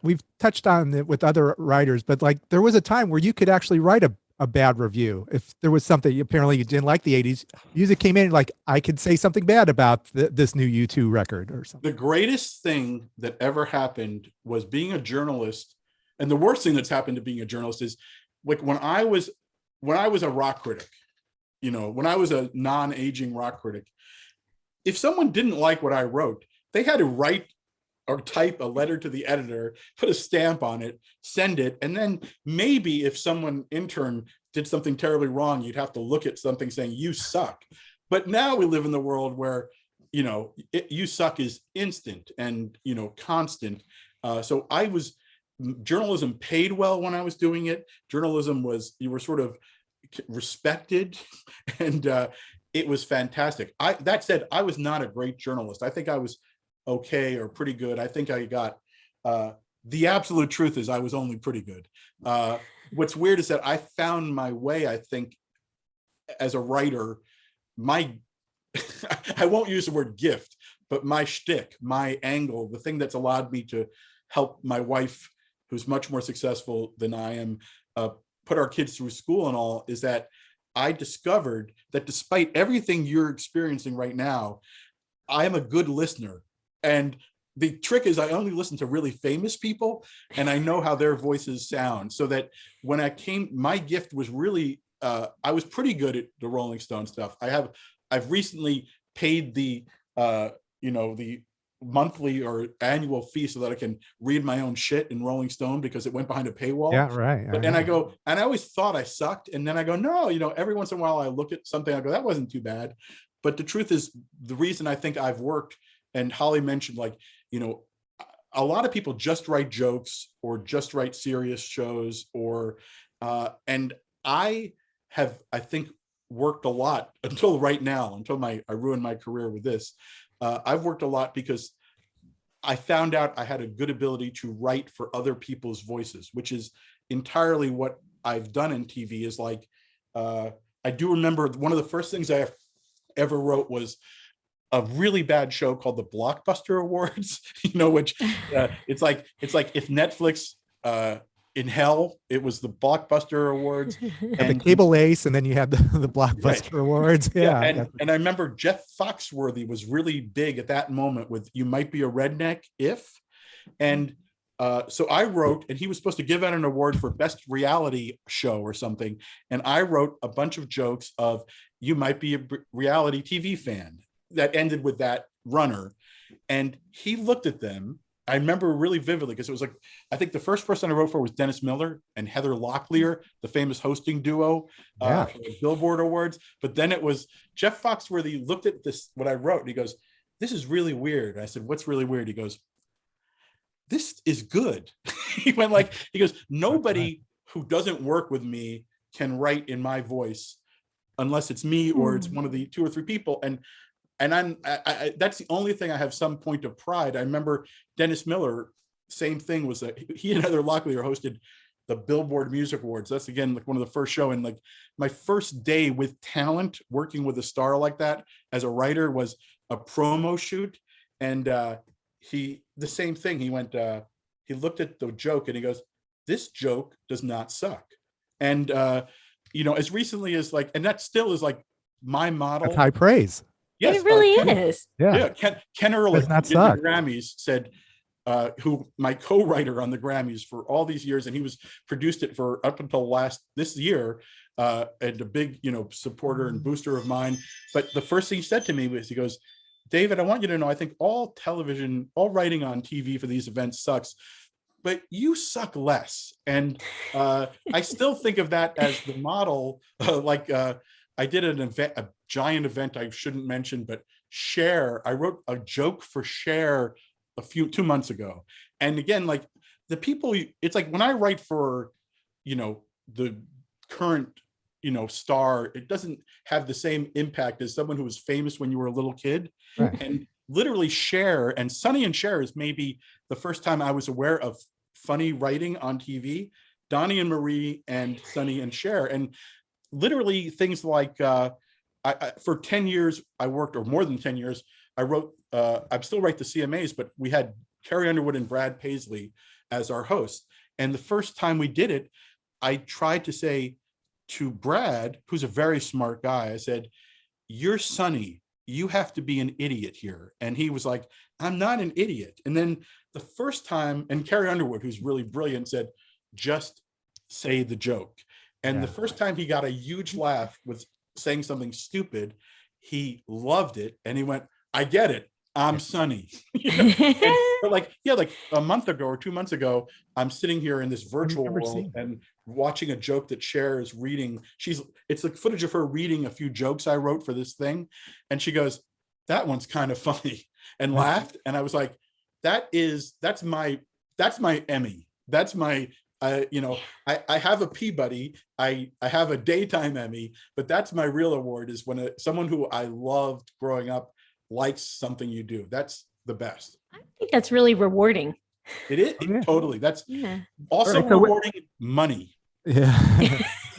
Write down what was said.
we've touched on it with other writers, but like there was a time where you could actually write a bad review if there was something apparently you didn't like the 80s. Music came in like I could say something bad about this new U2 record or something. The greatest thing that ever happened was being a journalist, and the worst thing that's happened to being a journalist is like when I was a rock critic, you know, when I was a non-aging rock critic, if someone didn't like what I wrote, they had to write or type a letter to the editor, put a stamp on it, send it, and then maybe if someone intern did something terribly wrong, you'd have to look at something saying you suck. But now we live in the world where, you know, you suck is instant and, you know, constant. So journalism paid well when I was doing it. Journalism was, you were sort of respected, and it was fantastic. That said, I was not a great journalist. I think I was okay or pretty good. I think I got, the absolute truth is I was only pretty good. What's weird is that I found my way, I think, as a writer, I won't use the word gift, but my shtick, my angle, the thing that's allowed me to help my wife, who's much more successful than I am, put our kids through school and all, is that I discovered that despite everything you're experiencing right now, I am a good listener. And the trick is I only listen to really famous people, and I know how their voices sound, so that when my gift was really, I was pretty good at the Rolling Stone stuff. I've recently paid the monthly or annual fee so that I can read my own shit in Rolling Stone because it went behind a paywall. Yeah, right. And I always thought I sucked. And then I go, no, you know, every once in a while I look at something, I go, that wasn't too bad. But the truth is, the reason I think I've worked, and Holly mentioned, like, you know, a lot of people just write jokes or just write serious shows, or and I think worked a lot until right now, until I ruined my career with this. I've worked a lot because I found out I had a good ability to write for other people's voices, which is entirely what I've done in TV. Is like, I do remember one of the first things I ever wrote was a really bad show called the Blockbuster Awards, you know, which it's like if Netflix in hell, it was the Blockbuster Awards. And the Cable Ace, and then you had the Blockbuster right. Awards. Yeah. And I remember Jeff Foxworthy was really big at that moment with You Might Be a Redneck If. And so I wrote, and he was supposed to give out an award for best reality show or something. And I wrote a bunch of jokes of You Might Be a Reality TV Fan that ended with that runner. And he looked at them. I remember really vividly because it was like, I think the first person I wrote for was Dennis Miller and Heather Locklear, the famous hosting duo for the Billboard Awards. But then it was Jeff Foxworthy looked at this, what I wrote, and he goes, this is really weird. And I said, what's really weird? He goes, this is good. He goes, nobody who doesn't work with me can write in my voice unless it's me or it's one of the two or three people. And that's the only thing I have some point of pride. I remember Dennis Miller, same thing, was that he and Heather Locklear hosted the Billboard Music Awards. That's again like one of the first show, and like my first day with talent, working with a star like that as a writer, was a promo shoot. And the same thing. He went, he looked at the joke and he goes, "This joke does not suck." And you know, as recently as like, and that still is like my model. That's high praise. Yes, it really is. Yeah. Ken Ehrlich, the Grammys, said, who my co-writer on the Grammys for all these years, and he was produced it for up until this year, and a big, you know, supporter and booster of mine. But the first thing he said to me was, he goes, "David, I want you to know, I think all writing on TV for these events sucks, but you suck less." And I still think of that as the model. I did an event, a giant event I shouldn't mention, but Cher, I wrote a joke for Cher 2 months ago. And again, like the people, it's like when I write for, you know, the current, you know, star, it doesn't have the same impact as someone who was famous when you were a little kid. Right. And literally Cher and Sonny and Cher is maybe the first time I was aware of funny writing on TV. Donnie and Marie and Sonny and Cher. And literally things like for 10 years I worked, or more than 10 years, I wrote, I still write the CMAs, but we had Carrie Underwood and Brad Paisley as our host. And the first time we did it, I tried to say to Brad, who's a very smart guy, I said, "You're Sonny. You have to be an idiot here." And he was like, "I'm not an idiot." And then the first time, and Carrie Underwood, who's really brilliant, said, "Just say the joke." And Yeah. the first time he got a huge laugh with saying something stupid, he loved it. And he went, "I get it. I'm Sonny." You know? But like a month ago or 2 months ago, I'm sitting here in this virtual remember world seeing and watching a joke that Cher is reading. It's like footage of her reading a few jokes I wrote for this thing. And she goes, "That one's kind of funny," and laughed. And I was like, that's my Emmy. That's my, I have a Peabody. I have a daytime Emmy, but that's my real award, is when someone who I loved growing up likes something you do. That's the best. I think that's really rewarding. It is Oh, yeah. totally. That's Yeah. also All right, so rewarding money. Yeah.